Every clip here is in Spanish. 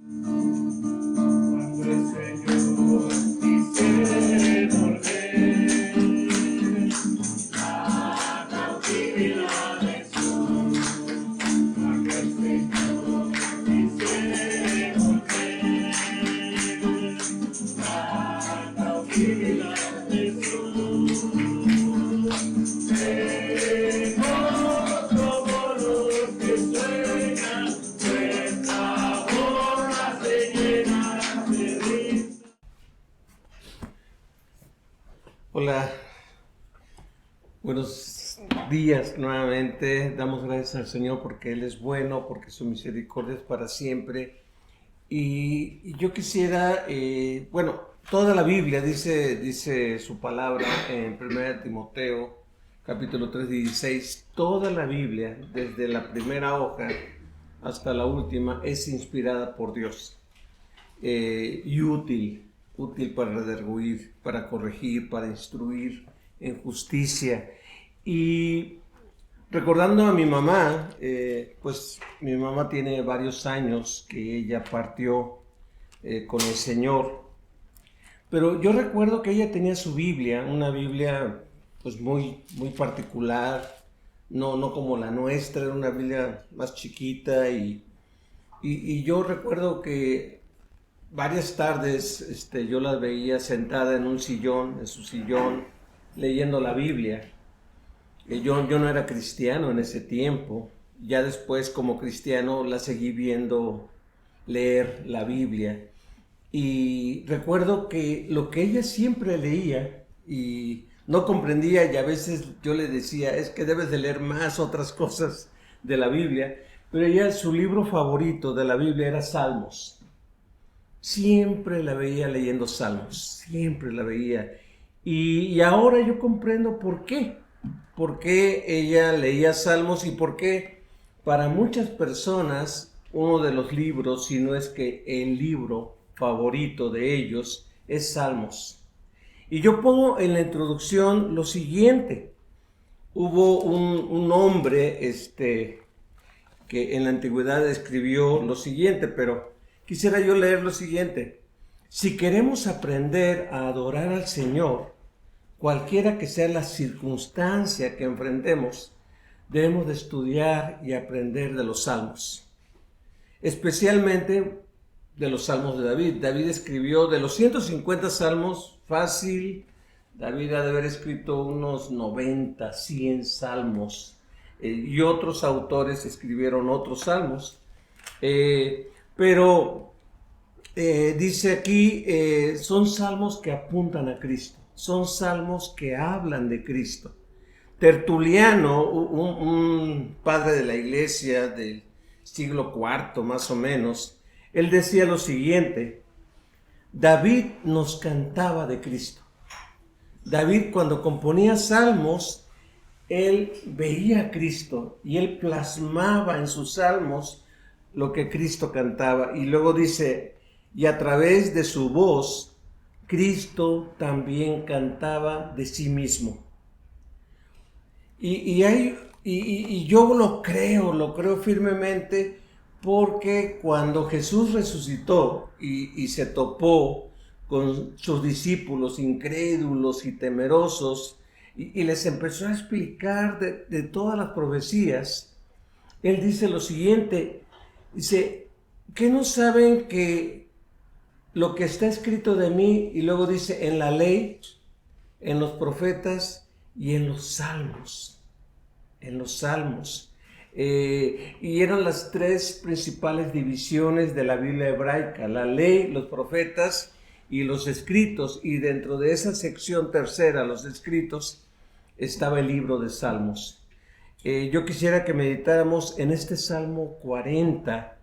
Cuando el Señor quisiere volver, la cautividad de Sion. Cuando el Señor quisiere volver, la cautividad de Sion. Seremos como los que sueñan, nuestra boca se llena de risa. Hola, buenos días nuevamente. Damos gracias al Señor porque Él es bueno, porque su misericordia es para siempre. Y yo quisiera, toda la Biblia dice su palabra en 1 Timoteo, capítulo 3, 16. Toda la Biblia, desde la primera hoja hasta la última, es inspirada por Dios y útil para redarguir, para corregir, para instruir en justicia. Y recordando a mi mamá, pues mi mamá tiene varios años que ella partió con el Señor, pero yo recuerdo que ella tenía su Biblia, una Biblia pues muy particular, no como la nuestra, era una Biblia más chiquita y yo recuerdo que varias tardes yo la veía sentada en un sillón, en su sillón, leyendo la Biblia. Yo no era cristiano en ese tiempo. Ya después, como cristiano, la seguí viendo leer la Biblia. Y recuerdo que lo que ella siempre leía y no comprendía, y a veces yo le decía, es que debes de leer más otras cosas de la Biblia, pero ella, su libro favorito de la Biblia era Salmos. Siempre la veía leyendo Salmos, siempre la veía. Y ahora yo comprendo por qué. Por qué ella leía Salmos y por qué para muchas personas uno de los libros, si no es que el libro favorito de ellos, es Salmos. Y yo pongo en la introducción lo siguiente. Hubo un hombre que en la antigüedad escribió lo siguiente, pero quisiera yo leer lo siguiente. Si queremos aprender a adorar al Señor, cualquiera que sea la circunstancia que enfrentemos, debemos de estudiar y aprender de los salmos, especialmente de los salmos de David. David escribió de los 150 salmos, fácil, David ha de haber escrito unos 90, 100 salmos, y otros autores escribieron otros salmos, pero dice aquí, son salmos que apuntan a Cristo, son salmos que hablan de Cristo. Tertuliano, un padre de la iglesia del siglo IV más o menos, él decía lo siguiente: David nos cantaba de Cristo. David, cuando componía salmos, él veía a Cristo y él plasmaba en sus salmos lo que Cristo cantaba. Y luego dice, y a través de su voz, Cristo también cantaba de sí mismo. Y yo lo creo firmemente, porque cuando Jesús resucitó y se topó con sus discípulos incrédulos y temerosos, y les empezó a explicar de todas las profecías, él dice lo siguiente, dice, ¿qué no saben que lo que está escrito de mí? Y luego dice, en la ley, en los profetas y en los salmos. En los salmos. Y eran las tres principales divisiones de la Biblia hebraica: la ley, los profetas y los escritos. Y dentro de esa sección tercera, los escritos, estaba el libro de Salmos. Yo quisiera que meditáramos en este Salmo 40,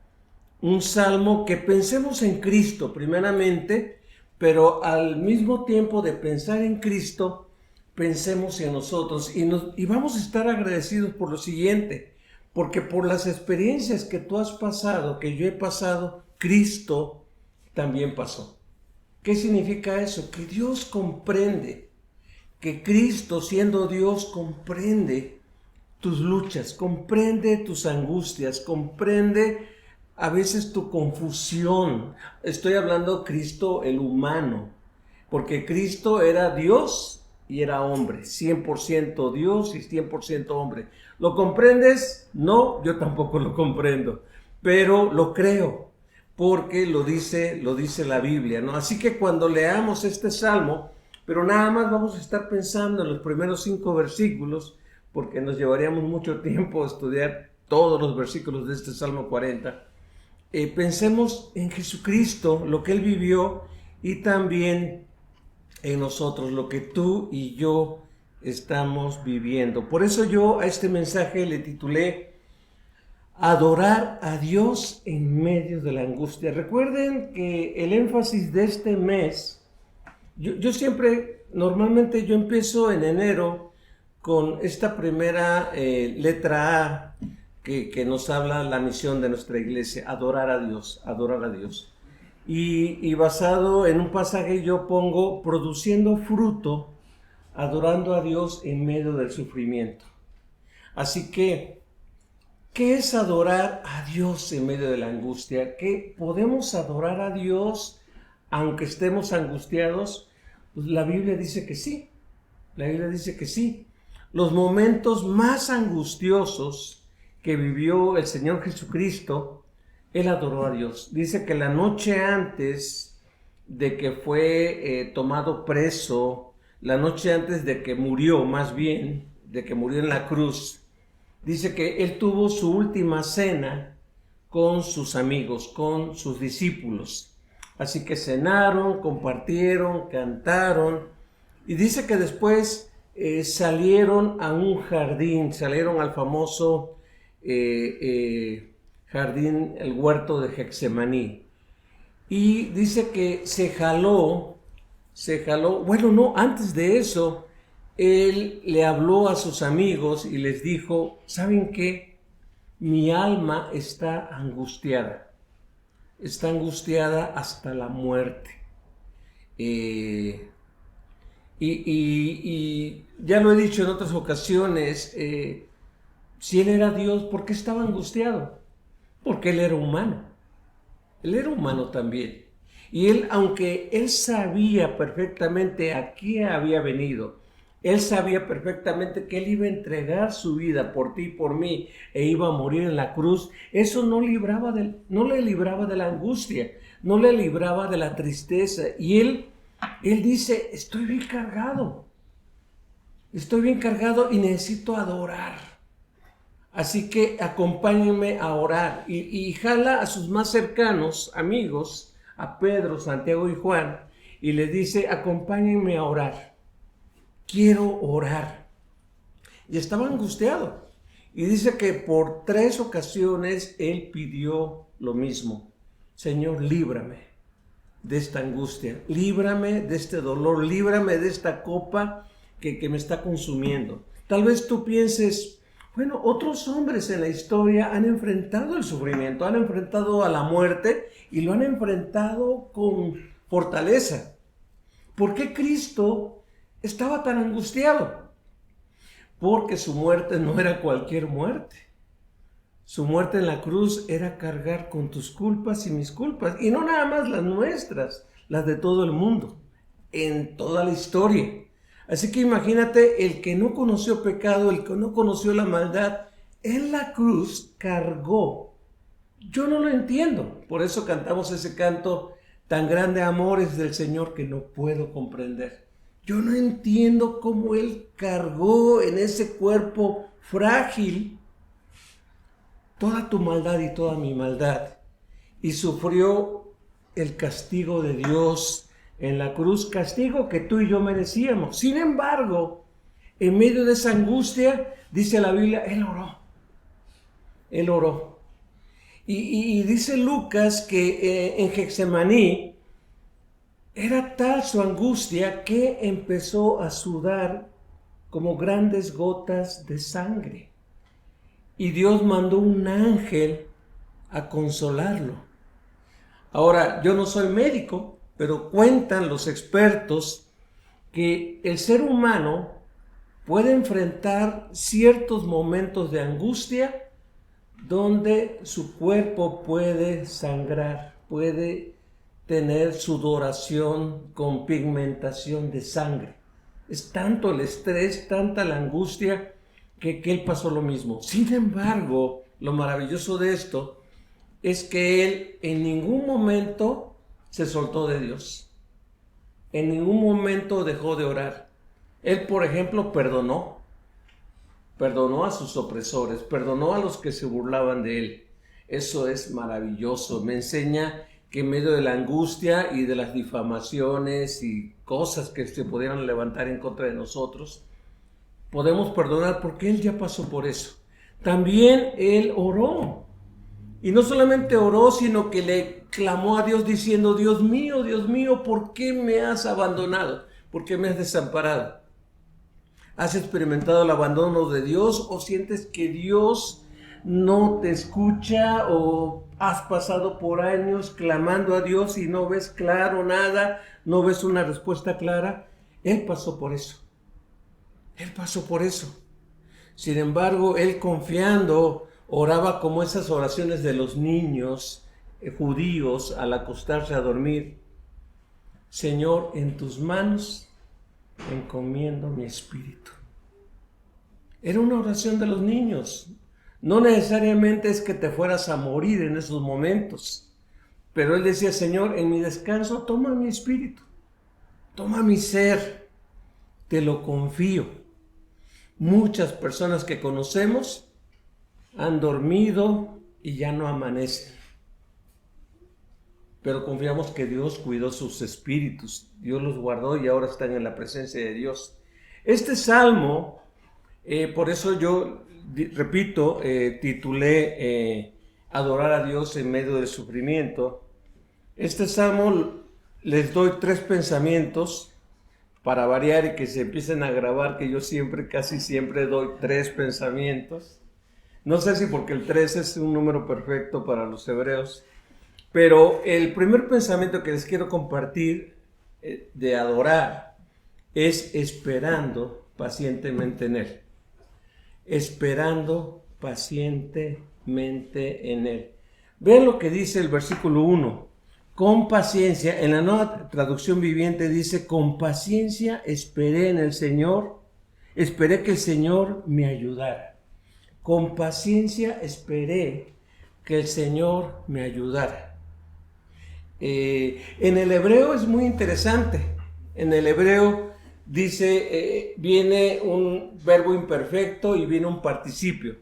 un salmo que pensemos en Cristo primeramente, pero al mismo tiempo de pensar en Cristo, pensemos en nosotros y vamos a estar agradecidos por lo siguiente, porque por las experiencias que tú has pasado, que yo he pasado, Cristo también pasó. ¿Qué significa eso? Que Dios comprende, que Cristo, siendo Dios, comprende tus luchas, comprende tus angustias, comprende a veces tu confusión. Estoy hablando Cristo el humano, porque Cristo era Dios y era hombre, 100% Dios y 100% hombre. ¿Lo comprendes? No, yo tampoco lo comprendo, pero lo creo, porque lo dice la Biblia, ¿no? Así que cuando leamos este salmo, pero nada más vamos a estar pensando en los primeros 5 versículos, porque nos llevaríamos mucho tiempo a estudiar todos los versículos de este Salmo 40. Pensemos en Jesucristo, lo que Él vivió, y también en nosotros, lo que tú y yo estamos viviendo. Por eso yo a este mensaje le titulé Adorar a Dios en medio de la angustia. Recuerden que el énfasis de este mes, yo siempre, normalmente yo empiezo en enero con esta primera letra A que nos habla la misión de nuestra iglesia, adorar a Dios, adorar a Dios. Y basado en un pasaje yo pongo produciendo fruto, adorando a Dios en medio del sufrimiento. Así que, ¿qué es adorar a Dios en medio de la angustia? ¿Qué podemos adorar a Dios aunque estemos angustiados? Pues la Biblia dice que sí. La Biblia dice que sí. Los momentos más angustiosos que vivió el Señor Jesucristo, Él adoró a Dios. Dice que la noche antes de que fue tomado preso, la noche antes de que murió, más bien, de que murió en la cruz, dice que Él tuvo su última cena con sus amigos, con sus discípulos. Así que cenaron, compartieron, cantaron, y dice que después salieron a un jardín, salieron al famoso jardín, el huerto de Getsemaní. Y dice que se jaló, bueno, no, antes de eso, Él le habló a sus amigos y les dijo, ¿saben qué? Mi alma está angustiada hasta la muerte. Y ya lo he dicho en otras ocasiones, si Él era Dios, ¿por qué estaba angustiado? Porque Él era humano. Él era humano también. Y Él, aunque Él sabía perfectamente a qué había venido, Él sabía perfectamente que Él iba a entregar su vida por ti y por mí e iba a morir en la cruz, eso no le libraba de la angustia, no le libraba de la tristeza. Y Él dice, estoy bien cargado y necesito adorar. Así que acompáñenme a orar. Y jala a sus más cercanos amigos, a Pedro, Santiago y Juan, y les dice, acompáñenme a orar. Quiero orar. Y estaba angustiado. Y dice que por 3 ocasiones él pidió lo mismo. Señor, líbrame de esta angustia, líbrame de este dolor, líbrame de esta copa que me está consumiendo. Tal vez tú pienses, bueno, otros hombres en la historia han enfrentado el sufrimiento, han enfrentado a la muerte y lo han enfrentado con fortaleza. ¿Por qué Cristo estaba tan angustiado? Porque su muerte no era cualquier muerte. Su muerte en la cruz era cargar con tus culpas y mis culpas, y no nada más las nuestras, las de todo el mundo, en toda la historia. Así que imagínate, el que no conoció pecado, el que no conoció la maldad, en la cruz cargó. Yo no lo entiendo, por eso cantamos ese canto, tan grande amor es del Señor que no puedo comprender. Yo no entiendo cómo Él cargó en ese cuerpo frágil toda tu maldad y toda mi maldad, y sufrió el castigo de Dios en la cruz, castigo que tú y yo merecíamos. Sin embargo, en medio de esa angustia, dice la Biblia, Él oró. Y dice Lucas que en Getsemaní era tal su angustia que empezó a sudar como grandes gotas de sangre. Y Dios mandó un ángel a consolarlo. Ahora, yo no soy médico, pero cuentan los expertos que el ser humano puede enfrentar ciertos momentos de angustia donde su cuerpo puede sangrar, puede tener sudoración con pigmentación de sangre. Es tanto el estrés, tanta la angustia, que él pasó lo mismo. Sin embargo, lo maravilloso de esto es que él en ningún momento se soltó de Dios. En ningún momento dejó de orar. Él, por ejemplo, perdonó a sus opresores, perdonó a los que se burlaban de él. Eso es maravilloso. Me enseña que en medio de la angustia y de las difamaciones y cosas que se pudieran levantar en contra de nosotros, podemos perdonar porque él ya pasó por eso. También él oró. Y no solamente oró, sino que le clamó a Dios diciendo: Dios mío, ¿por qué me has abandonado? ¿Por qué me has desamparado? ¿Has experimentado el abandono de Dios o sientes que Dios no te escucha, o has pasado por años clamando a Dios y no ves claro nada, no ves una respuesta clara? Él pasó por eso. Él pasó por eso. Sin embargo, él confiando, oraba como esas oraciones de los niños judíos al acostarse a dormir: Señor, en tus manos encomiendo mi espíritu. Era una oración de los niños. No necesariamente es que te fueras a morir en esos momentos, pero él decía: Señor, en mi descanso toma mi espíritu, toma mi ser, te lo confío. Muchas personas que conocemos han dormido y ya no amanecen, pero confiamos que Dios cuidó sus espíritus, Dios los guardó y ahora están en la presencia de Dios. Este salmo, por eso yo repito, titulé Adorar a Dios en medio del sufrimiento. Este salmo les doy 3 pensamientos para variar y que se empiecen a grabar, que yo casi siempre doy 3 pensamientos. No sé si porque el 3 es un número perfecto para los hebreos, pero el primer pensamiento que les quiero compartir de adorar es esperando pacientemente en Él. Esperando pacientemente en Él. Vean lo que dice el versículo 1. Con paciencia, en la Nueva Traducción Viviente dice: con paciencia esperé en el Señor, esperé que el Señor me ayudara. Con paciencia esperé que el Señor me ayudara. En el hebreo es muy interesante. En el hebreo dice, viene un verbo imperfecto y viene un participio.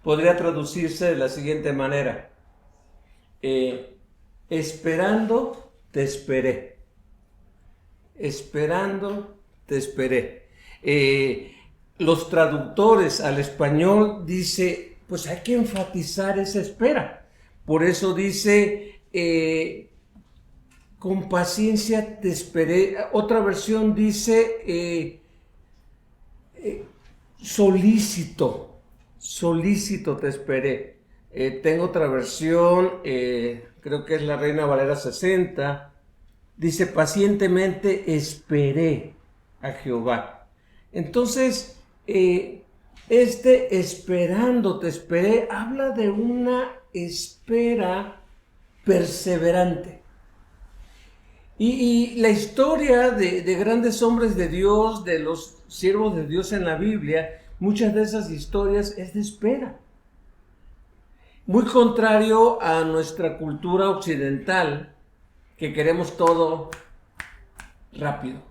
Podría traducirse de la siguiente manera: esperando te esperé. Esperando te esperé. Los traductores al español dice, pues hay que enfatizar esa espera. Por eso dice, con paciencia te esperé. Otra versión dice, solícito te esperé. Tengo otra versión, creo que es la Reina Valera 60, dice: pacientemente esperé a Jehová. Entonces, esperando te esperé habla de una espera perseverante. Y la historia de grandes hombres de Dios, de los siervos de Dios en la Biblia, muchas de esas historias es de espera. Muy contrario a nuestra cultura occidental, que queremos todo rápido.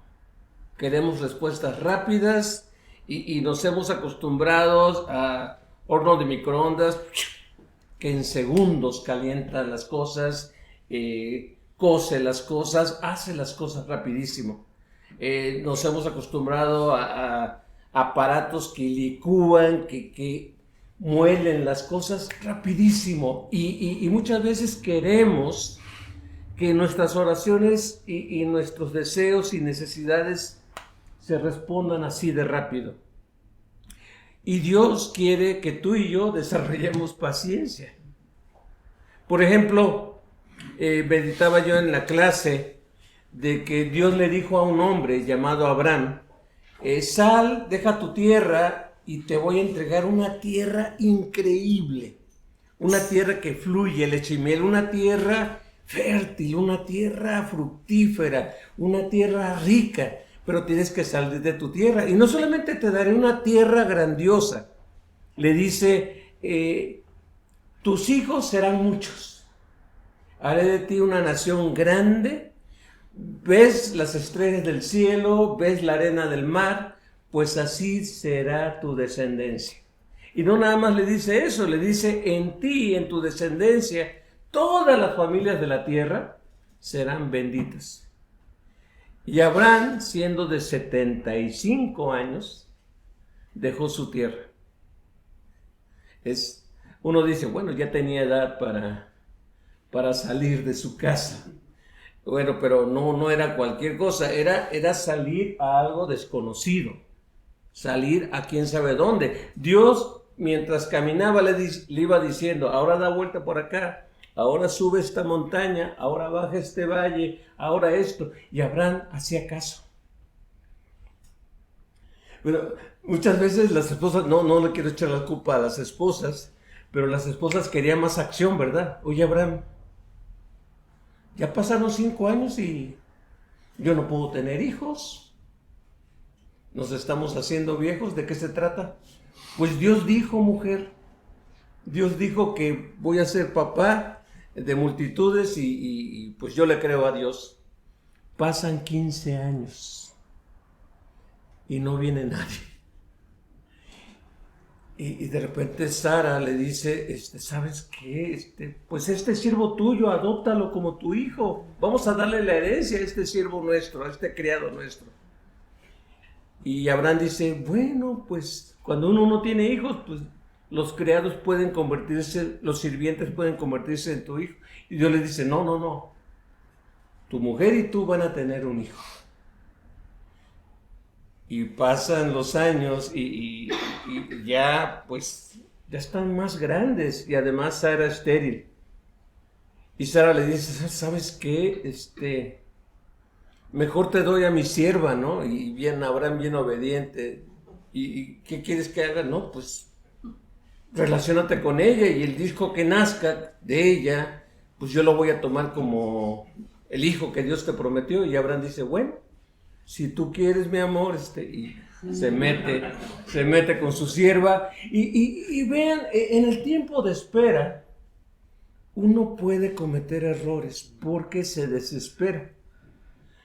Queremos respuestas rápidas y nos hemos acostumbrado a horno de microondas que en segundos calienta las cosas, cose las cosas, hace las cosas rapidísimo. Nos hemos acostumbrado a aparatos que licúan, que muelen las cosas rapidísimo, y muchas veces queremos que nuestras oraciones y nuestros deseos y necesidades se respondan así de rápido. Y Dios quiere que tú y yo desarrollemos paciencia. Por ejemplo, meditaba yo en la clase de que Dios le dijo a un hombre llamado Abraham: sal, deja tu tierra y te voy a entregar una tierra increíble, una tierra que fluye leche y miel, una tierra fértil, una tierra fructífera, una tierra rica, pero tienes que salir de tu tierra. Y no solamente te daré una tierra grandiosa, le dice, tus hijos serán muchos, haré de ti una nación grande, ves las estrellas del cielo, ves la arena del mar, pues así será tu descendencia. Y no nada más le dice eso, le dice, en ti, en tu descendencia, todas las familias de la tierra serán benditas. Y Abraham, siendo de 75 años, dejó su tierra. Uno dice, bueno, ya tenía edad para salir de su casa. Bueno, pero no era cualquier cosa, era salir a algo desconocido, salir a quién sabe dónde. Dios, mientras caminaba, le iba diciendo, ahora da vuelta por acá, ahora sube esta montaña, ahora baja este valle, ahora esto. Y Abraham hacía caso. Pero muchas veces las esposas, no le quiero echar la culpa a las esposas, pero las esposas querían más acción, ¿verdad? Oye, Abraham, ya pasaron 5 años y yo no puedo tener hijos. Nos estamos haciendo viejos. ¿De qué se trata? Pues Dios dijo, mujer, Dios dijo que voy a ser papá de multitudes y pues yo le creo a Dios. Pasan 15 años y no viene nadie. Y de repente Sara le dice, ¿sabes qué? Pues este siervo tuyo, adóptalo como tu hijo. Vamos a darle la herencia a este siervo nuestro, a este criado nuestro. Y Abraham dice, bueno, pues cuando uno no tiene hijos, pues los criados pueden convertirse, los sirvientes pueden convertirse en tu hijo. Y Dios le dice, no. Tu mujer y tú van a tener un hijo. Y pasan los años y ya, pues, ya están más grandes. Y además Sara es estéril. Y Sara le dice, ¿sabes qué? Mejor te doy a mi sierva, ¿no? Y bien, Abraham bien obediente. ¿Y qué quieres que haga? No, pues, relaciónate con ella y el hijo que nazca de ella, pues yo lo voy a tomar como el hijo que Dios te prometió. Y Abraham dice, bueno, si tú quieres, mi amor, y se mete con su sierva. Y vean, en el tiempo de espera, uno puede cometer errores porque se desespera.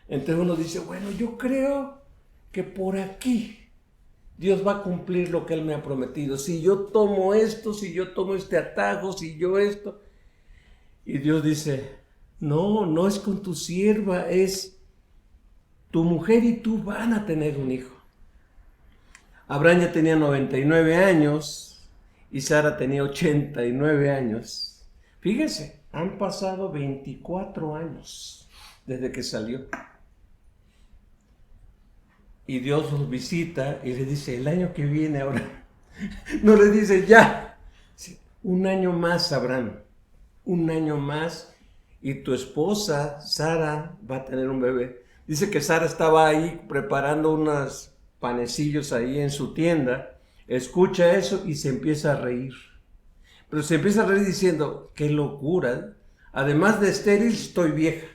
Entonces uno dice, bueno, yo creo que por aquí Dios va a cumplir lo que Él me ha prometido. Si yo tomo esto, si yo tomo este atajo, si yo esto. Y Dios dice, no es con tu sierva, es tu mujer y tú van a tener un hijo. Abraham ya tenía 99 años y Sara tenía 89 años. Fíjense, han pasado 24 años desde que salió. Y Dios los visita y le dice, el año que viene ahora, no le dice ya, un año más, Abraham, un año más y tu esposa, Sara, va a tener un bebé. Dice que Sara estaba ahí preparando unos panecillos ahí en su tienda, escucha eso y se empieza a reír. Pero se empieza a reír diciendo, qué locura, además de estéril estoy vieja.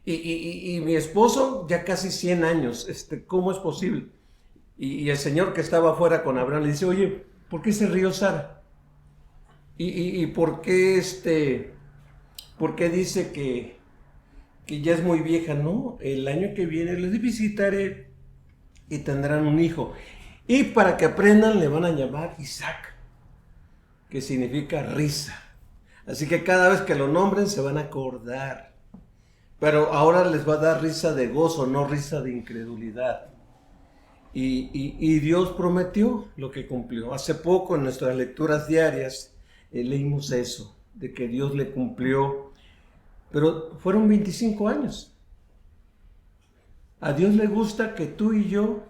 Y mi esposo ya casi 100 años, ¿cómo es posible? Y el señor que estaba afuera con Abraham le dice, oye, ¿por qué se rió Sara? ¿Y por qué dice que ya es muy vieja? No, el año que viene les visitaré y tendrán un hijo. Y para que aprendan le van a llamar Isaac, que significa risa. Así que cada vez que lo nombren se van a acordar. Pero ahora les va a dar risa de gozo, no risa de incredulidad. Y Dios prometió lo que cumplió. Hace poco en nuestras lecturas diarias leímos eso, de que Dios le cumplió. Pero fueron 25 años. A Dios le gusta que tú y yo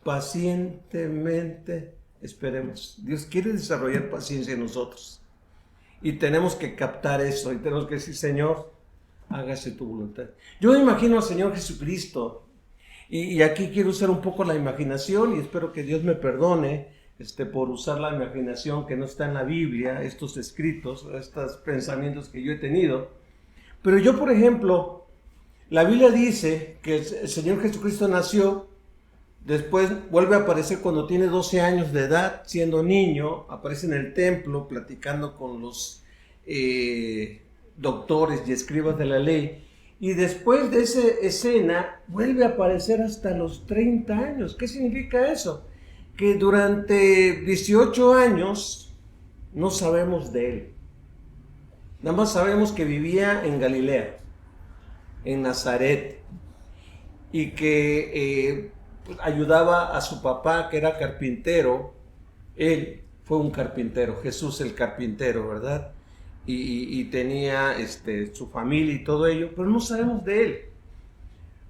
pacientemente esperemos. Dios quiere desarrollar paciencia en nosotros. Y tenemos que captar eso. Y tenemos que decir, Señor, hágase tu voluntad. Yo me imagino al Señor Jesucristo. Y aquí quiero usar un poco la imaginación y espero que Dios me perdone. por usar la imaginación que no está en la Biblia, estos escritos, estos pensamientos que yo he tenido. Pero yo, por ejemplo, la Biblia dice que el Señor Jesucristo nació, después vuelve a aparecer cuando tiene 12 años de edad, siendo niño, aparece en el templo platicando con los doctores y escribas de la ley. Y después de esa escena vuelve a aparecer hasta los 30 años. ¿Qué significa eso? Que durante 18 años no sabemos de él. Nada más sabemos que vivía en Galilea, en Nazaret, y que ayudaba a su papá, que era carpintero. Él fue un carpintero, Jesús el carpintero, ¿verdad? Y tenía su familia y todo ello, pero no sabemos de él.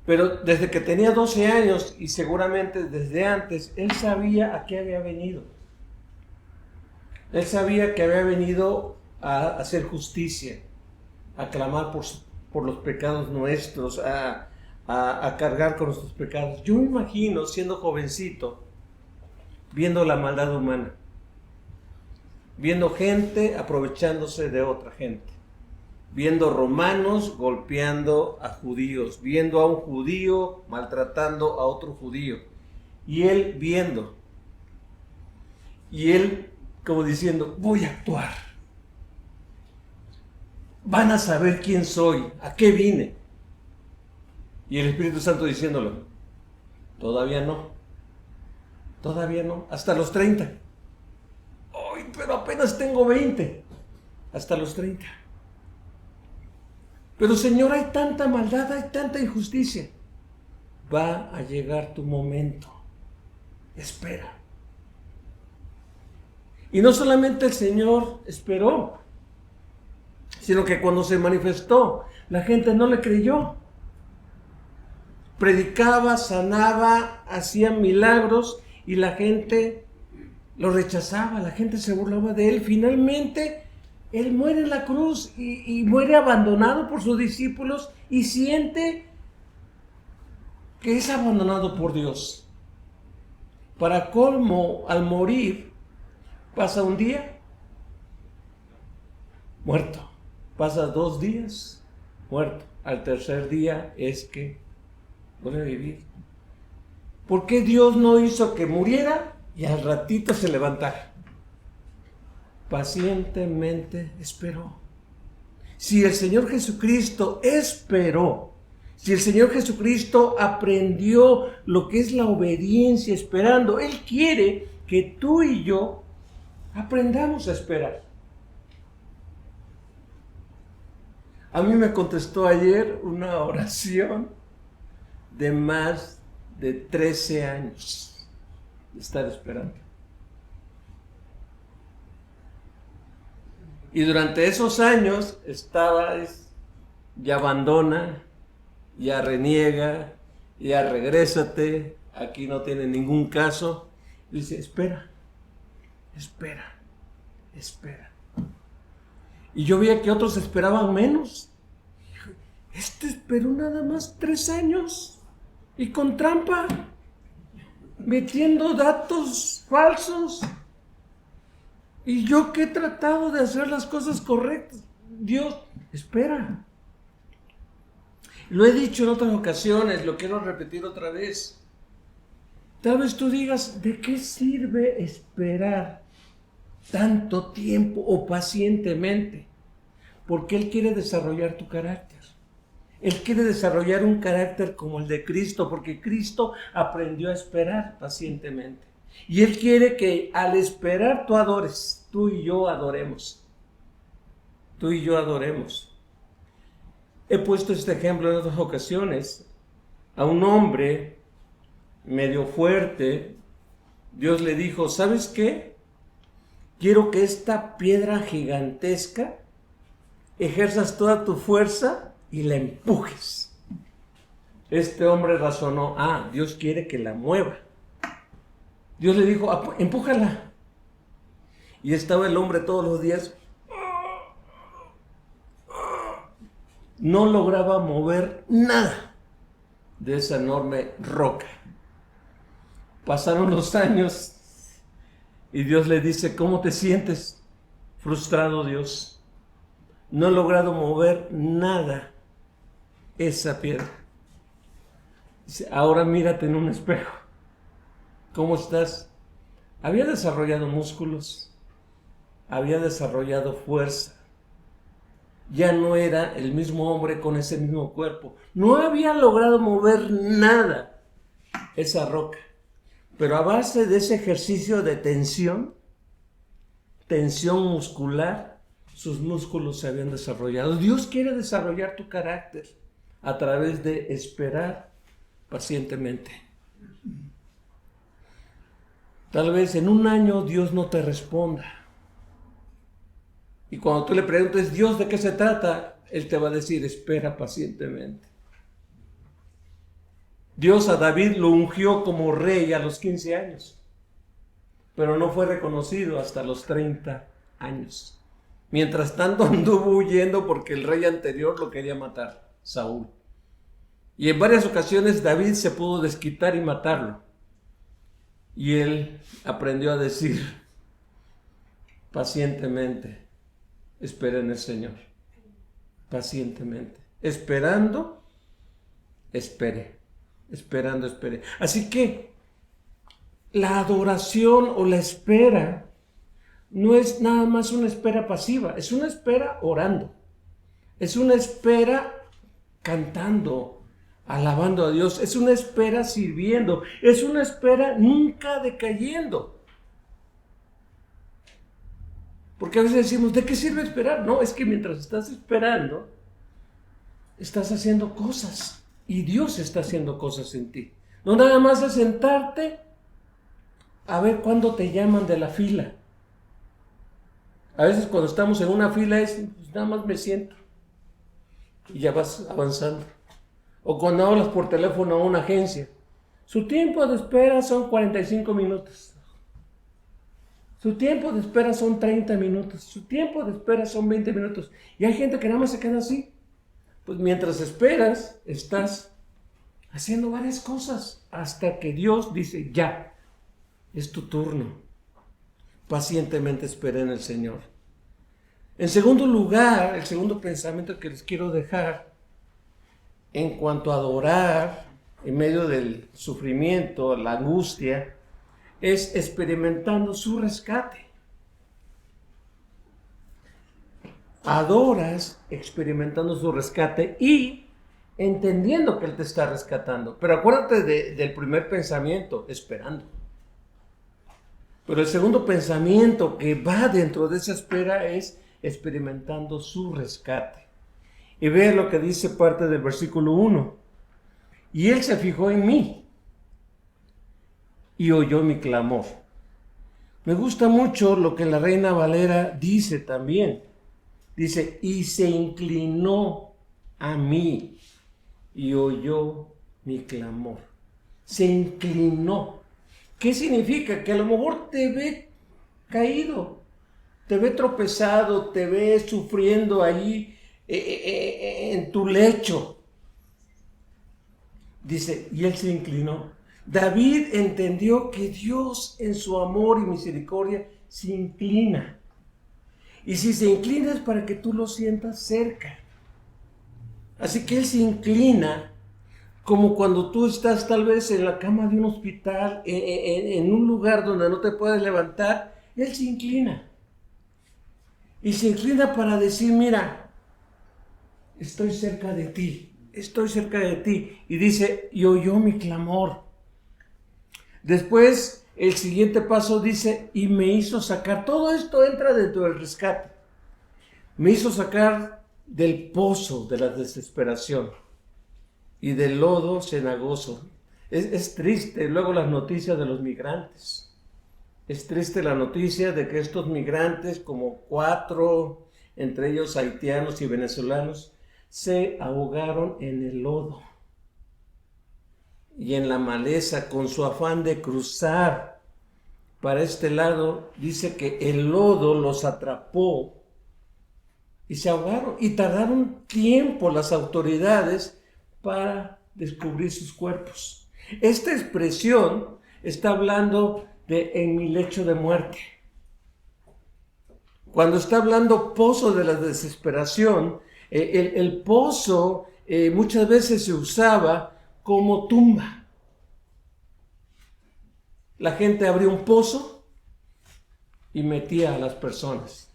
Pero desde que tenía 12 años, y seguramente desde antes, él sabía a qué había venido. Él sabía que había venido a hacer justicia, a clamar por los pecados nuestros, a cargar con nuestros pecados. Yo me imagino, siendo jovencito, viendo la maldad humana, viendo gente aprovechándose de otra gente, viendo romanos golpeando a judíos, viendo a un judío maltratando a otro judío, y él viendo, y él como diciendo, voy a actuar, van a saber quién soy, a qué vine, y el Espíritu Santo diciéndolo, todavía no, hasta los 30. ¡Ay, pero apenas tengo 20! Hasta los 30. Pero Señor, hay tanta maldad, hay tanta injusticia. Va a llegar tu momento. Espera. Y no solamente el Señor esperó, sino que cuando se manifestó, la gente no le creyó. Predicaba, sanaba, hacía milagros y la gente lo rechazaba, la gente se burlaba de él. Finalmente, él muere en la cruz y muere abandonado por sus discípulos y siente que es abandonado por Dios. Para colmo, al morir, pasa un día, muerto. Pasa 2 días, muerto. Al tercer día es que vuelve a vivir. ¿Por qué Dios no hizo que muriera y al ratito se levantara? Pacientemente esperó. Si el Señor Jesucristo esperó, si el Señor Jesucristo aprendió lo que es la obediencia esperando, Él quiere que tú y yo aprendamos a esperar. A mí me contestó ayer una oración de más de 13 años de estar esperando. Y durante esos años ya abandona, ya reniega, ya regrésate, aquí no tiene ningún caso. Y dice, espera. Y yo veía que otros esperaban menos. Este esperó nada más 3 años y con trampa, metiendo datos falsos. Y yo que he tratado de hacer las cosas correctas. Dios, espera. Lo he dicho en otras ocasiones, lo quiero repetir otra vez. Tal vez tú digas, ¿de qué sirve esperar tanto tiempo o pacientemente? Porque Él quiere desarrollar tu carácter. Él quiere desarrollar un carácter como el de Cristo, porque Cristo aprendió a esperar pacientemente. Y Él quiere que al esperar tú adores, tú y yo adoremos. He puesto este ejemplo en otras ocasiones. A un hombre medio fuerte, Dios le dijo, ¿sabes qué? Quiero que esta piedra gigantesca ejerzas toda tu fuerza y la empujes. Este hombre razonó, Dios quiere que la mueva. Dios le dijo, empújala. Y estaba el hombre todos los días, no lograba mover nada de esa enorme roca. Pasaron los años Y Dios le dice, ¿cómo te sientes? Frustrado, Dios. No he logrado mover nada esa piedra. Dice, ahora mírate en un espejo. ¿Cómo estás? Había desarrollado músculos, había desarrollado fuerza. Ya no era el mismo hombre con ese mismo cuerpo. No había logrado mover nada esa roca. Pero a base de ese ejercicio de tensión muscular, sus músculos se habían desarrollado. Dios quiere desarrollar tu carácter a través de esperar pacientemente. Tal vez en un año Dios no te responda. Y cuando tú le preguntes, Dios, ¿de qué se trata? Él te va a decir, espera pacientemente. Dios a David lo ungió como rey a los 15 años, pero no fue reconocido hasta los 30 años. Mientras tanto anduvo huyendo porque el rey anterior lo quería matar, Saúl. Y en varias ocasiones David se pudo desquitar y matarlo. Y él aprendió a decir, pacientemente, espera en el Señor. Pacientemente. Esperando, espere. Esperando, espere. Así que la adoración o la espera no es nada más una espera pasiva, es una espera orando. Es una espera cantando, alabando a Dios. Es una espera sirviendo. Es una espera nunca decayendo. Porque a veces decimos, ¿de qué sirve esperar? No, es que mientras estás esperando, estás haciendo cosas. Y Dios está haciendo cosas en ti. No nada más es sentarte a ver cuándo te llaman de la fila. A veces cuando estamos en una fila es, pues nada más me siento. Y ya vas avanzando. O cuando hablas por teléfono a una agencia. Su tiempo de espera son 45 minutos. Su tiempo de espera son 30 minutos. Su tiempo de espera son 20 minutos. Y hay gente que nada más se queda así. Pues mientras esperas, estás haciendo varias cosas. Hasta que Dios dice, ya, es tu turno. Pacientemente espera en el Señor. En segundo lugar, el segundo pensamiento que les quiero dejar, en cuanto a adorar, en medio del sufrimiento, la angustia, es experimentando su rescate. Adoras experimentando su rescate y entendiendo que Él te está rescatando. Pero acuérdate del primer pensamiento, esperando. Pero el segundo pensamiento que va dentro de esa espera es experimentando su rescate. Y ve lo que dice parte del versículo 1. Y Él se fijó en mí y oyó mi clamor. Me gusta mucho lo que la Reina Valera dice también. Dice, y se inclinó a mí y oyó mi clamor. Se inclinó. ¿Qué significa? Que a lo mejor te ve caído, te ve tropezado, te ve sufriendo ahí en tu lecho. Dice, y Él se inclinó. David entendió que Dios en su amor y misericordia se inclina. Y si se inclina es para que tú lo sientas cerca. Así que Él se inclina como cuando tú estás tal vez en la cama de un hospital, en un lugar donde no te puedes levantar. Él se inclina. Y se inclina para decir, mira, estoy cerca de ti. Estoy cerca de ti. Y dice, y oyó mi clamor. Después, el siguiente paso dice, y me hizo sacar. Todo esto entra dentro del rescate. Me hizo sacar del pozo de la desesperación y del lodo cenagoso. Es triste luego las noticias de los migrantes. Es triste la noticia de que estos migrantes, como 4, entre ellos haitianos y venezolanos, se ahogaron en el lodo y en la maleza con su afán de cruzar para este lado. Dice que el lodo los atrapó y se ahogaron y tardaron tiempo las autoridades para descubrir sus cuerpos. Esta expresión está hablando de en mi lecho de muerte. Cuando está hablando pozo de la desesperación, el pozo muchas veces se usaba como tumba. La gente abría un pozo y metía a las personas.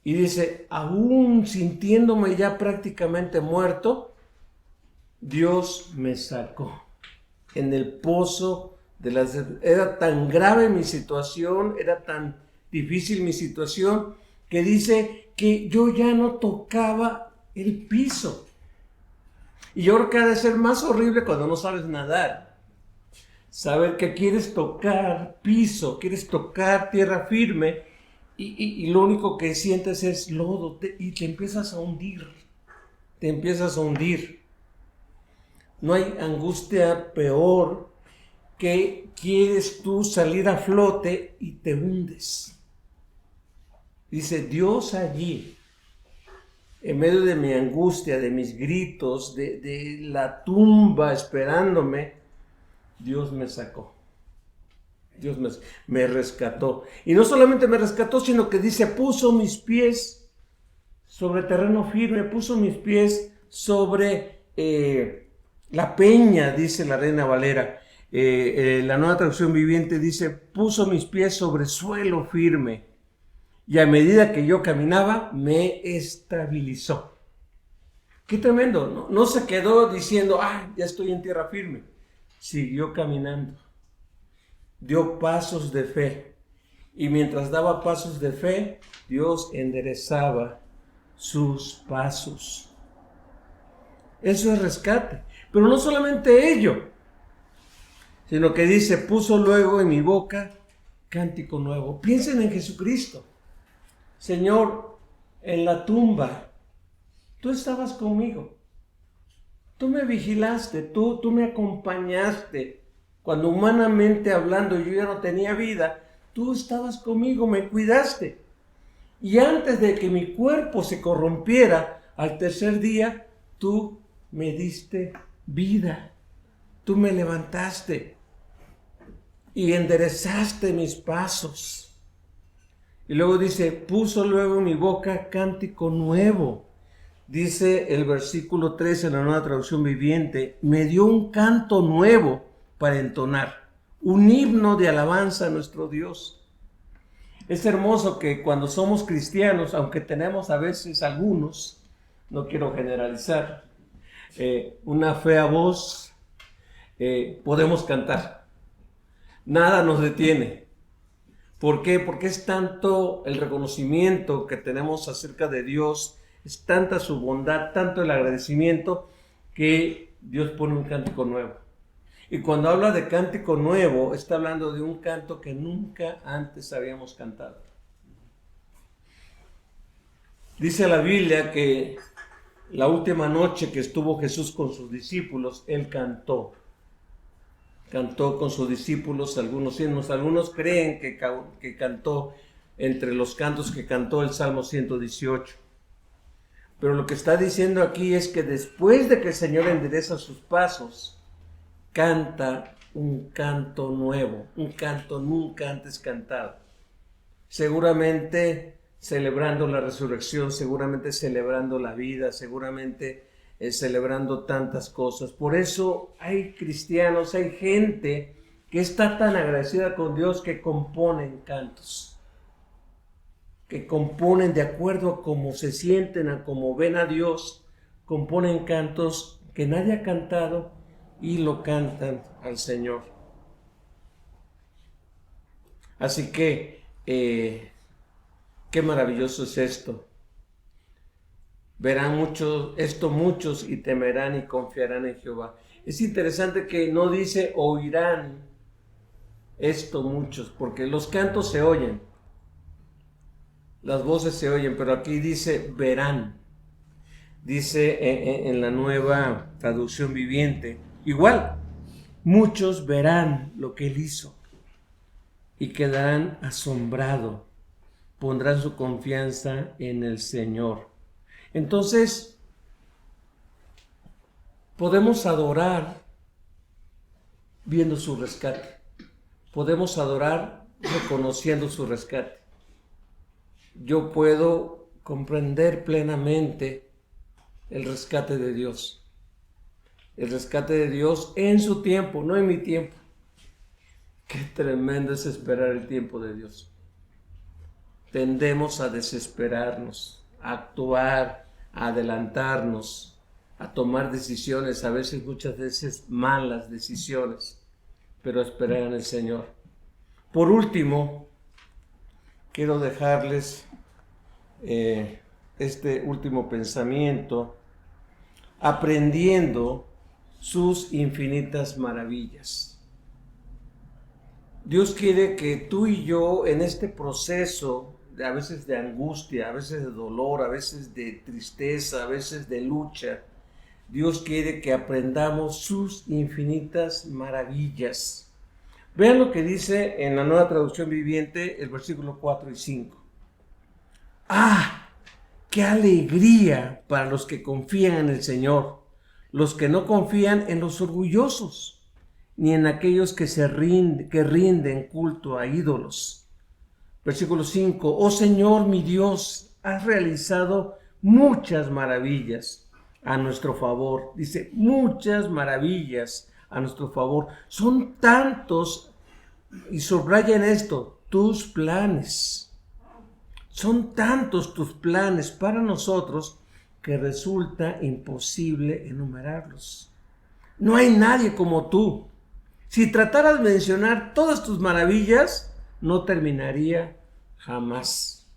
Y dice, aún sintiéndome ya prácticamente muerto, Dios me sacó en el pozo de las... Era tan grave mi situación, era tan difícil mi situación, que dice que yo ya no tocaba el piso. Y yo creo que ha de ser más horrible cuando no sabes nadar. Saber que quieres tocar piso, quieres tocar tierra firme, y lo único que sientes es lodo, y te empiezas a hundir. Te empiezas a hundir. No hay angustia peor que quieres tú salir a flote y te hundes. Dice, Dios allí, en medio de mi angustia, de mis gritos, de la tumba esperándome, Dios me sacó. Dios me rescató. Y no solamente me rescató, sino que dice, puso mis pies sobre terreno firme, puso mis pies sobre la peña, dice la Reina Valera. La Nueva Traducción Viviente dice, puso mis pies sobre suelo firme. Y a medida que yo caminaba, me estabilizó. Qué tremendo, ¿no? No se quedó diciendo, ya estoy en tierra firme. Siguió caminando. Dio pasos de fe. Y mientras daba pasos de fe, Dios enderezaba sus pasos. Eso es rescate. Pero no solamente ello, sino que dice, puso luego en mi boca cántico nuevo. Piensen en Jesucristo. Señor, en la tumba, tú estabas conmigo. Tú me vigilaste, tú me acompañaste. Cuando humanamente hablando yo ya no tenía vida, tú estabas conmigo, me cuidaste. Y antes de que mi cuerpo se corrompiera, al tercer día, tú me diste vida. Tú me levantaste y enderezaste mis pasos. Y luego dice, puso luego en mi boca cántico nuevo. Dice el versículo 13 en la Nueva Traducción Viviente, me dio un canto nuevo para entonar, un himno de alabanza a nuestro Dios. Es hermoso que cuando somos cristianos, aunque tenemos a veces algunos, no quiero generalizar, una fea voz, podemos cantar. Nada nos detiene. ¿Por qué? Porque es tanto el reconocimiento que tenemos acerca de Dios, es tanta su bondad, tanto el agradecimiento, que Dios pone un cántico nuevo. Y cuando habla de cántico nuevo, está hablando de un canto que nunca antes habíamos cantado. Dice la Biblia que la última noche que estuvo Jesús con sus discípulos, Él cantó. Cantó con sus discípulos algunos himnos. Algunos creen que cantó entre los cantos que cantó el Salmo 118. Pero lo que está diciendo aquí es que después de que el Señor endereza sus pasos, canta un canto nuevo, un canto nunca antes cantado. Seguramente celebrando la resurrección, seguramente celebrando la vida, seguramente celebrando tantas cosas. Por eso hay cristianos, hay gente que está tan agradecida con Dios que componen cantos, que componen de acuerdo a cómo se sienten, a cómo ven a Dios, componen cantos que nadie ha cantado y lo cantan al Señor. Así que, qué maravilloso es esto. Verán muchos y temerán y confiarán en Jehová. Es interesante que no dice oirán esto muchos, porque los cantos se oyen, las voces se oyen, pero aquí dice verán. Dice en la Nueva Traducción Viviente, igual, muchos verán lo que Él hizo y quedarán asombrados, pondrán su confianza en el Señor. Entonces, podemos adorar viendo su rescate. podemos adorar reconociendo su rescate. Yo puedo comprender plenamente el rescate de Dios. El rescate de Dios en su tiempo, no en mi tiempo. Qué tremendo es esperar el tiempo de Dios. Tendemos a desesperarnos, a actuar, a adelantarnos, a tomar decisiones, a veces, muchas veces, malas decisiones, pero a esperar en el Señor. Por último, quiero dejarles este último pensamiento, aprendiendo sus infinitas maravillas. Dios quiere que tú y yo en este proceso, a veces de angustia, a veces de dolor, a veces de tristeza, a veces de lucha, Dios quiere que aprendamos sus infinitas maravillas. Vean lo que dice en la Nueva Traducción Viviente, el versículo 4 y 5. ¡Ah! ¡Qué alegría para los que confían en el Señor! Los que no confían en los orgullosos, ni en aquellos que rinden culto a ídolos. Versículo 5. Oh Señor mi Dios, has realizado muchas maravillas a nuestro favor. Dice, muchas maravillas a nuestro favor. Son tantos, y subrayan esto, tus planes. Son tantos tus planes para nosotros que resulta imposible enumerarlos. No hay nadie como tú. Si trataras de mencionar todas tus maravillas, no terminaría jamás.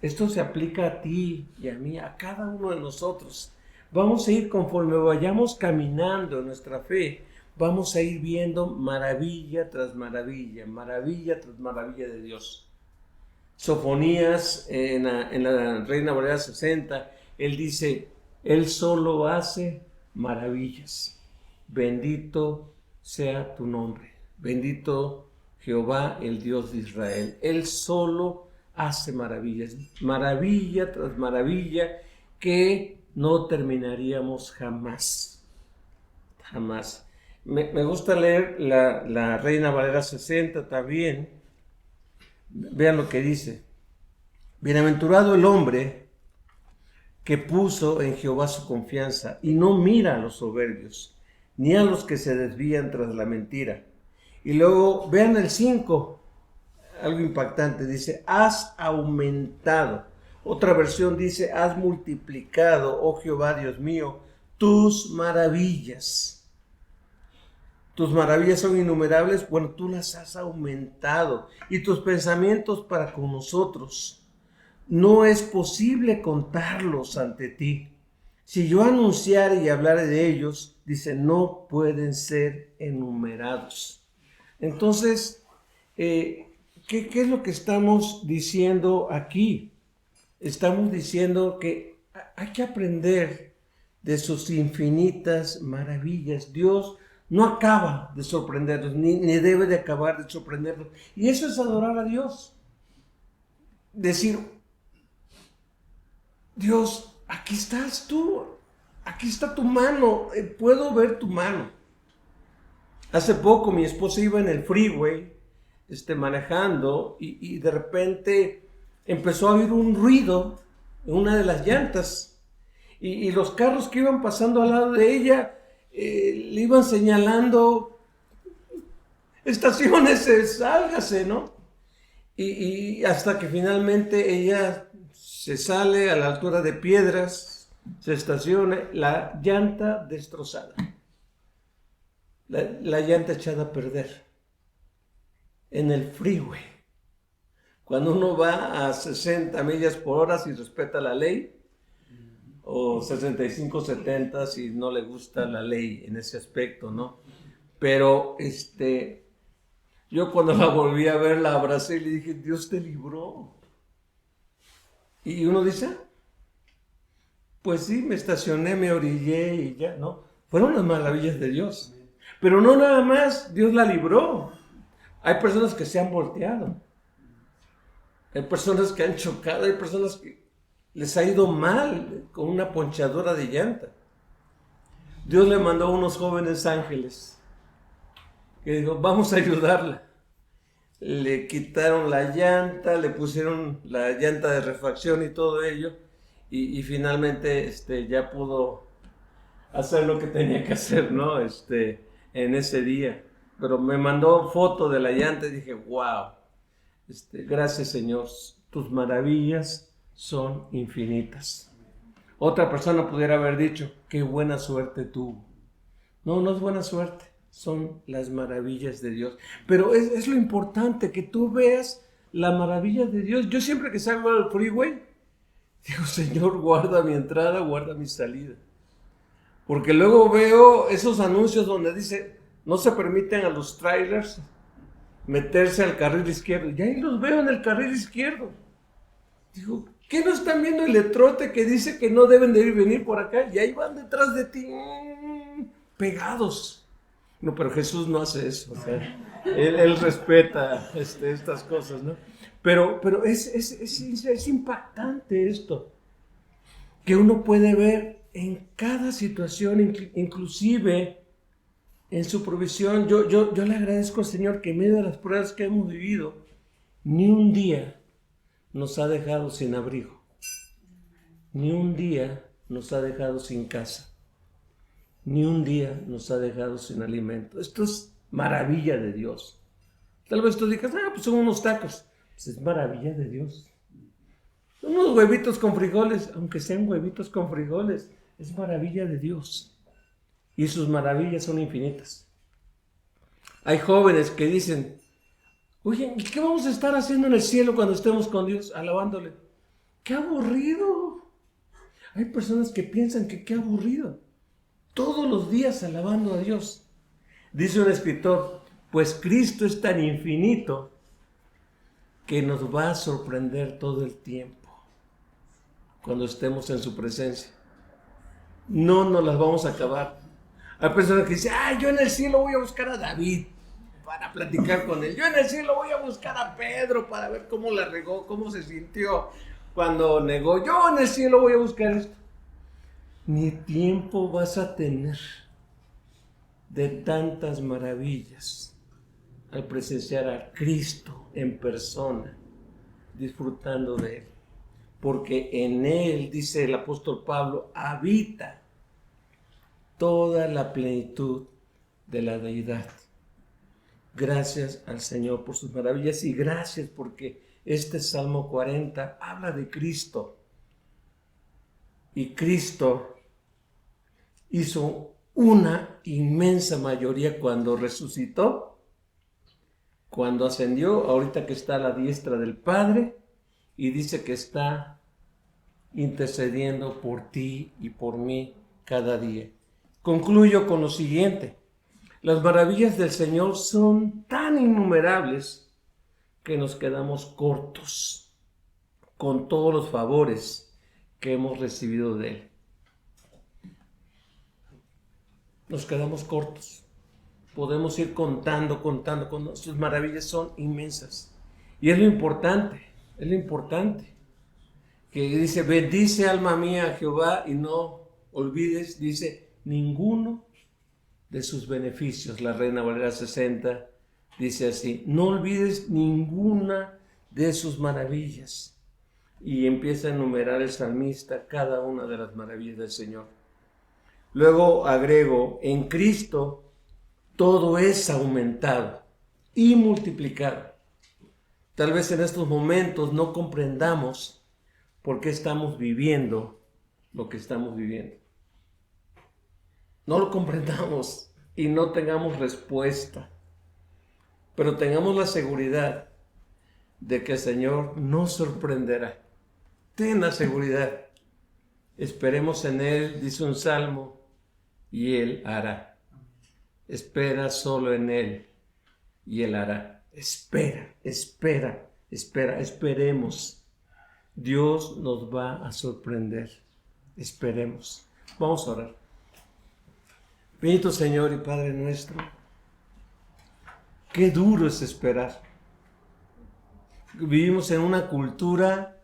Esto se aplica a ti y a mí, a cada uno de nosotros. Vamos a ir conforme vayamos caminando en nuestra fe, vamos a ir viendo maravilla tras maravilla de Dios. Sofonías, en la Reina Valera 60, él dice, Él solo hace maravillas. Bendito sea tu nombre. Bendito Jehová, el Dios de Israel. Él solo hace maravillas. Maravilla tras maravilla que no terminaríamos jamás. Jamás. Me gusta leer la Reina Valera 60 también. Vean lo que dice. Bienaventurado el hombre que puso en Jehová su confianza y no mira a los soberbios, ni a los que se desvían tras la mentira. Y luego vean el 5, algo impactante, dice, has aumentado. Otra versión dice, has multiplicado, oh Jehová Dios mío, tus maravillas. Tus maravillas son innumerables, bueno, tú las has aumentado. Y tus pensamientos para con nosotros, no es posible contarlos ante ti. Si yo anunciara y hablara de ellos, dice, no pueden ser enumerados. Entonces, ¿qué es lo que estamos diciendo aquí? Estamos diciendo que hay que aprender de sus infinitas maravillas. Dios no acaba de sorprendernos, ni debe de acabar de sorprendernos. Y eso es adorar a Dios. Decir, Dios, aquí estás tú, aquí está tu mano, puedo ver tu mano. Hace poco mi esposa iba en el freeway, manejando, y de repente empezó a oír un ruido en una de las llantas, y los carros que iban pasando al lado de ella le iban señalando, estaciónese, sálgase, ¿no? Y hasta que finalmente ella se sale a la altura de Piedras, se estaciona, la llanta destrozada, la llanta echada a perder en el freeway. Cuando uno va a 60 millas por hora si respeta la ley, o 65, 70 si no le gusta la ley en ese aspecto, ¿no? Pero yo cuando la volví a ver, la abracé y le dije, Dios te libró. Y uno dice, pues sí, me estacioné, me orillé y ya, ¿no? Fueron las maravillas de Dios. Pero no nada más, Dios la libró. Hay personas que se han volteado. Hay personas que han chocado, hay personas que les ha ido mal con una ponchadura de llanta. Dios le mandó a unos jóvenes ángeles que dijo, vamos a ayudarla. le quitaron la llanta, le pusieron la llanta de refacción y todo ello, y finalmente ya pudo hacer lo que tenía que hacer, ¿no? En ese día. Pero me mandó foto de la llanta y dije, wow, gracias Señor, tus maravillas son infinitas. Otra persona pudiera haber dicho, qué buena suerte tuvo. No, no es buena suerte, son las maravillas de Dios. Pero es lo importante, que tú veas la maravilla de Dios. Yo siempre que salgo al freeway, digo, Señor, guarda mi entrada, guarda mi salida. Porque luego veo esos anuncios donde dice, no se permiten a los trailers meterse al carril izquierdo. Y ahí los veo en el carril izquierdo. Digo, ¿qué no están viendo el letrote que dice que no deben de venir por acá? Y ahí van detrás de ti, pegados. No, pero Jesús no hace eso. O sea, él respeta estas cosas, ¿no? Pero es impactante esto, que uno puede ver en cada situación, inclusive en su provisión. Yo le agradezco al Señor que en medio de las pruebas que hemos vivido, ni un día nos ha dejado sin abrigo, ni un día nos ha dejado sin casa, ni un día nos ha dejado sin alimento. Esto es maravilla de Dios. Tal vez tú digas, pues son unos tacos. Pues es maravilla de Dios. Son unos huevitos con frijoles, aunque sean huevitos con frijoles, es maravilla de Dios. Y sus maravillas son infinitas. Hay jóvenes que dicen, oye, ¿y qué vamos a estar haciendo en el cielo cuando estemos con Dios? Alabándole. ¡Qué aburrido! Hay personas que piensan que qué aburrido. Todos los días alabando a Dios. Dice un escritor, pues Cristo es tan infinito que nos va a sorprender todo el tiempo cuando estemos en su presencia. No nos las vamos a acabar. Hay personas que dicen, yo en el cielo voy a buscar a David para platicar con él. Yo en el cielo voy a buscar a Pedro para ver cómo la regó, cómo se sintió cuando negó. Yo en el cielo voy a buscar esto. Ni tiempo vas a tener de tantas maravillas al presenciar a Cristo en persona, disfrutando de Él. Porque en Él, dice el apóstol Pablo, habita toda la plenitud de la deidad. Gracias al Señor por sus maravillas y gracias porque este Salmo 40 habla de Cristo. Y Cristo hizo una inmensa mayoría cuando resucitó, cuando ascendió, ahorita que está a la diestra del Padre, y dice que está intercediendo por ti y por mí cada día. Concluyo con lo siguiente. Las maravillas del Señor son tan innumerables que nos quedamos cortos con todos los favores que hemos recibido de Él. Nos quedamos cortos. Podemos ir contando, sus maravillas son inmensas. Y es lo importante, que dice, bendice alma mía a Jehová y no olvides, dice, ninguno de sus beneficios. La Reina Valera 60 dice así, no olvides ninguna de sus maravillas. Y empieza a enumerar el salmista cada una de las maravillas del Señor. Luego agrego, en Cristo todo es aumentado y multiplicado. Tal vez en estos momentos no comprendamos por qué estamos viviendo lo que estamos viviendo. No lo comprendamos y no tengamos respuesta, pero tengamos la seguridad de que el Señor nos sorprenderá. Ten la seguridad. Esperemos en Él, dice un salmo, y Él hará. Espera solo en Él y Él hará. Esperemos. Dios nos va a sorprender. Esperemos. Vamos a orar. Bendito Señor y Padre nuestro, qué duro es esperar. Vivimos en una cultura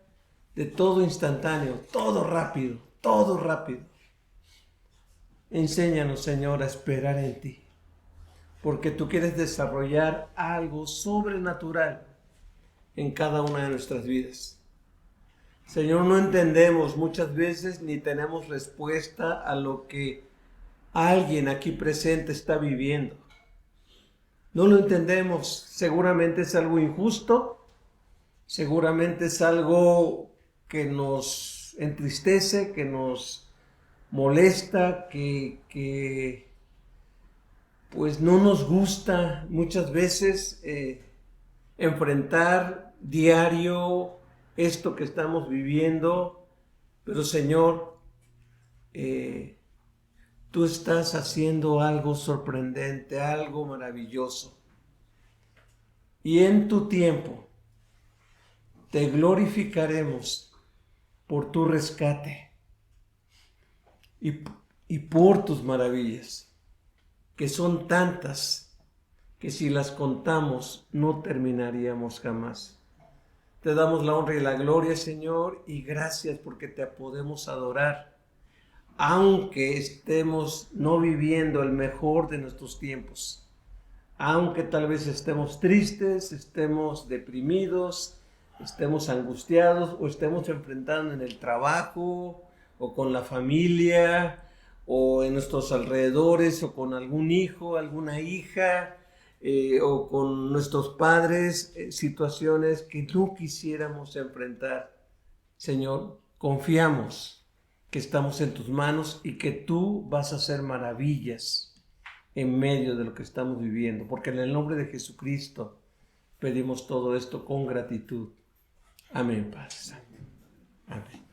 de todo instantáneo, todo rápido. Enséñanos, Señor, a esperar en ti. porque tú quieres desarrollar algo sobrenatural en cada una de nuestras vidas. Señor, no entendemos muchas veces ni tenemos respuesta a lo que alguien aquí presente está viviendo. No lo entendemos. Seguramente es algo injusto, seguramente es algo que nos entristece, que nos molesta, que pues no nos gusta muchas veces enfrentar diario esto que estamos viviendo, pero Señor, tú estás haciendo algo sorprendente, algo maravilloso. Y en tu tiempo te glorificaremos por tu rescate y por tus maravillas, que son tantas que si las contamos no terminaríamos jamás. Te damos la honra y la gloria, Señor, y gracias porque te podemos adorar, aunque estemos no viviendo el mejor de nuestros tiempos, aunque tal vez estemos tristes, estemos deprimidos, estemos angustiados o estemos enfrentando en el trabajo o con la familia o en nuestros alrededores o con algún hijo, alguna hija o con nuestros padres, situaciones que no quisiéramos enfrentar. Señor, confiamos que estamos en tus manos y que tú vas a hacer maravillas en medio de lo que estamos viviendo, porque en el nombre de Jesucristo pedimos todo esto con gratitud. Amén, Padre Santo. Amén.